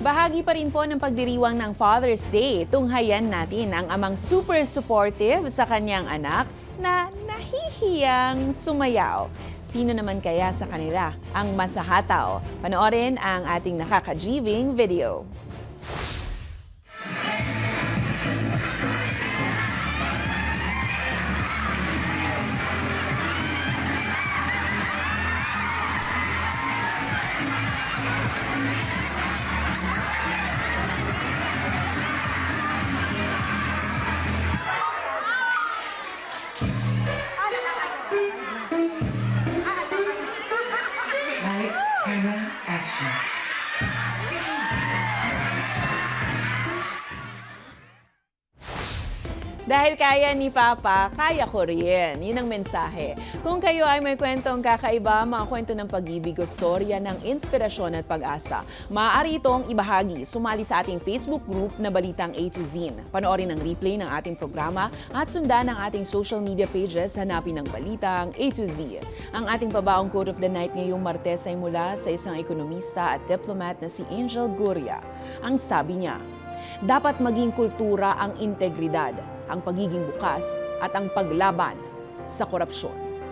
Bahagi pa rin po ng pagdiriwang ng Father's Day, tunghayan natin ang amang super supportive sa kanyang anak na nahihiyang sumayaw. Sino naman kaya sa kanila ang masahataw? Panoorin ang ating nakakajibing video. Lights, camera, action. Dahil kaya ni Papa, kaya ko rin. Yun ang mensahe. Kung kayo ay may kwentong kakaiba, mga kwento ng pag-ibig o storya ng inspirasyon at pag-asa, maaari itong ibahagi. Sumali sa ating Facebook group na Balitang A to Z. Panoorin ang replay ng ating programa at sundan ang ating social media pages, hanapin ang Balitang A to Z. Ang ating pabaong quote of the night ngayong Martes ay mula sa isang ekonomista at diplomat na si Angel Gurria. Ang sabi niya, dapat maging kultura ang integridad, ang pagiging bukas at ang paglaban sa korupsyon.